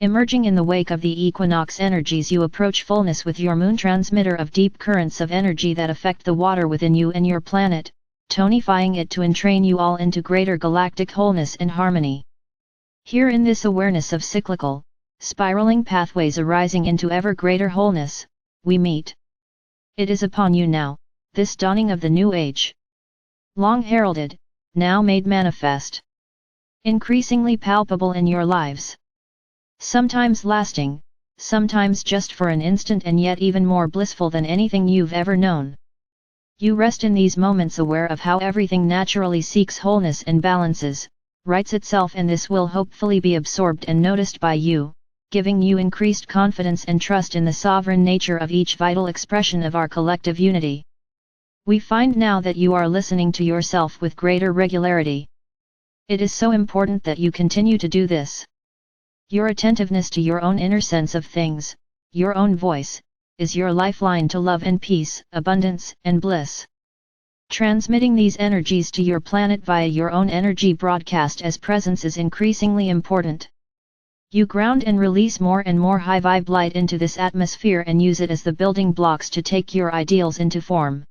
Emerging in the wake of the equinox energies, you approach fullness with your moon, transmitter of deep currents of energy that affect the water within you and your planet, tonifying it to entrain you all into greater galactic wholeness and harmony. Here in this awareness of cyclical, spiraling pathways arising into ever greater wholeness, we meet. It is upon you now, this dawning of the new age. Long heralded, now made manifest. Increasingly palpable in your lives. Sometimes lasting, sometimes just for an instant, and yet even more blissful than anything you've ever known. You rest in these moments aware of how everything naturally seeks wholeness and balances, rights itself, and this will hopefully be absorbed and noticed by you, giving you increased confidence and trust in the sovereign nature of each vital expression of our collective unity. We find now that you are listening to yourself with greater regularity. It is so important that you continue to do this. Your attentiveness to your own inner sense of things, your own voice, is your lifeline to love and peace, abundance and bliss. Transmitting these energies to your planet via your own energy broadcast as presence is increasingly important. You ground and release more and more high vibe light into this atmosphere and use it as the building blocks to take your ideals into form.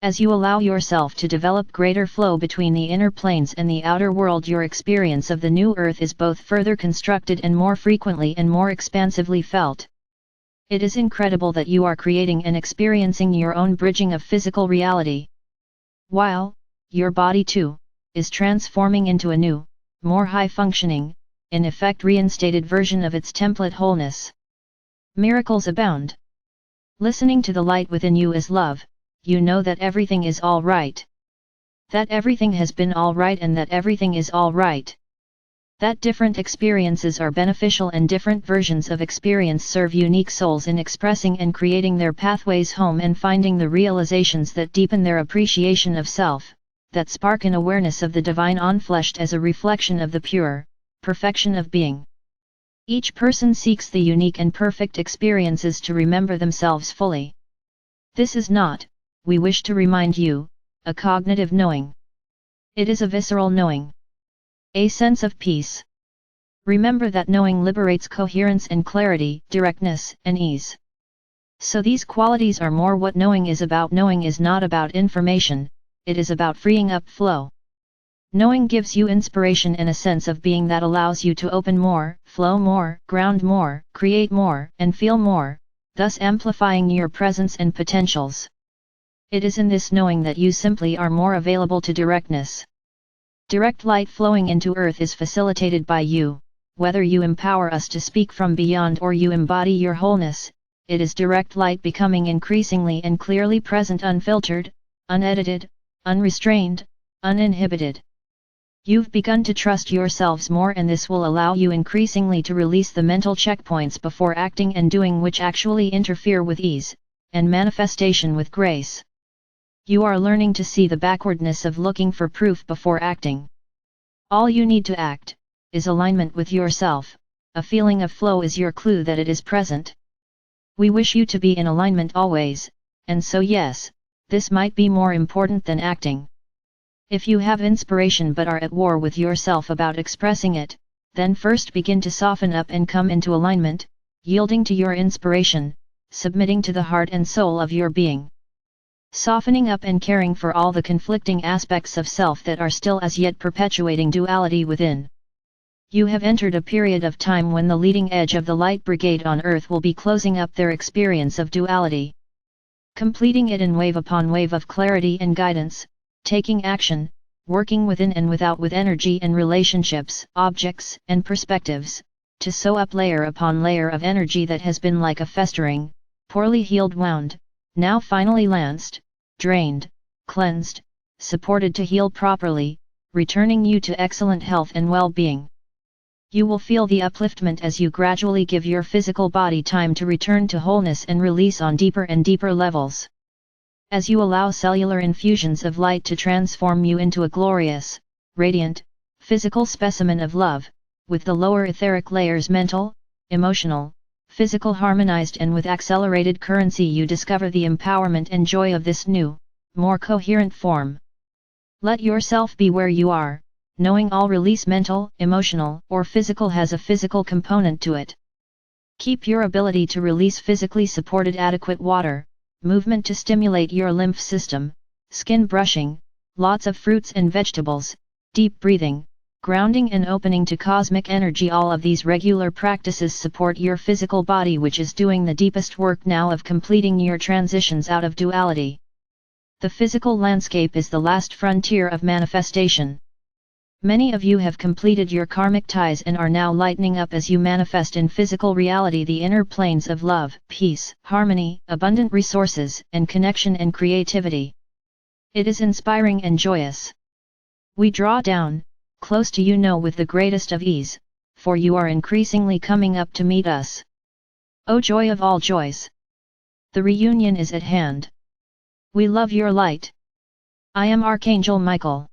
As you allow yourself to develop greater flow between the inner planes and the outer world, your experience of the new earth is both further constructed and more frequently and more expansively felt. It is incredible that you are creating and experiencing your own bridging of physical reality. While, your body too, is transforming into a new, more high-functioning, in effect reinstated version of its template wholeness. Miracles abound. Listening to the light within you is love. You know that everything is all right. That everything has been all right and that everything is all right. That different experiences are beneficial and different versions of experience serve unique souls in expressing and creating their pathways home and finding the realizations that deepen their appreciation of self, that spark an awareness of the divine unfleshed as a reflection of the pure perfection of being. Each person seeks the unique and perfect experiences to remember themselves fully. This is not, we wish to remind you, a cognitive knowing. It is a visceral knowing. A sense of peace. Remember that knowing liberates coherence and clarity, directness and ease. So these qualities are more what knowing is about. Knowing is not about information, it is about freeing up flow. Knowing gives you inspiration and a sense of being that allows you to open more, flow more, ground more, create more, and feel more, thus amplifying your presence and potentials. It is in this knowing that you simply are more available to directness. Direct light flowing into earth is facilitated by you, whether you empower us to speak from beyond or you embody your wholeness, it is direct light becoming increasingly and clearly present, unfiltered, unedited, unrestrained, uninhibited. You've begun to trust yourselves more, and this will allow you increasingly to release the mental checkpoints before acting and doing which actually interfere with ease, and manifestation with grace. You are learning to see the backwardness of looking for proof before acting. All you need to act, is alignment with yourself, a feeling of flow is your clue that it is present. We wish you to be in alignment always, and so yes, this might be more important than acting. If you have inspiration but are at war with yourself about expressing it, then first begin to soften up and come into alignment, yielding to your inspiration, submitting to the heart and soul of your being. Softening up and caring for all the conflicting aspects of self that are still as yet perpetuating duality within. You have entered a period of time when the leading edge of the light brigade on earth will be closing up their experience of duality. Completing it in wave upon wave of clarity and guidance, taking action, working within and without with energy and relationships, objects and perspectives, to sew up layer upon layer of energy that has been like a festering, poorly healed wound, now finally lanced, drained, cleansed, supported to heal properly, returning you to excellent health and well-being. You will feel the upliftment as you gradually give your physical body time to return to wholeness and release on deeper and deeper levels. As you allow cellular infusions of light to transform you into a glorious, radiant, physical specimen of love, with the lower etheric layers mental, emotional, physical harmonized and with accelerated currency, you discover the empowerment and joy of this new, more coherent form. Let yourself be where you are, knowing all release mental, emotional, or physical has a physical component to it. Keep your ability to release physically supported adequate water, movement to stimulate your lymph system, skin brushing, lots of fruits and vegetables, deep breathing, grounding and opening to cosmic energy. All of these regular practices support your physical body, which is doing the deepest work now of completing your transitions out of duality. The physical landscape is the last frontier of manifestation. Many of you have completed your karmic ties and are now lightening up as you manifest in physical reality the inner planes of love, peace, harmony, abundant resources, and connection and creativity. It is inspiring and joyous. We draw down, close to you know with the greatest of ease, for you are increasingly coming up to meet us. O joy of all joys! The reunion is at hand. We love your light. I am Archangel Michael.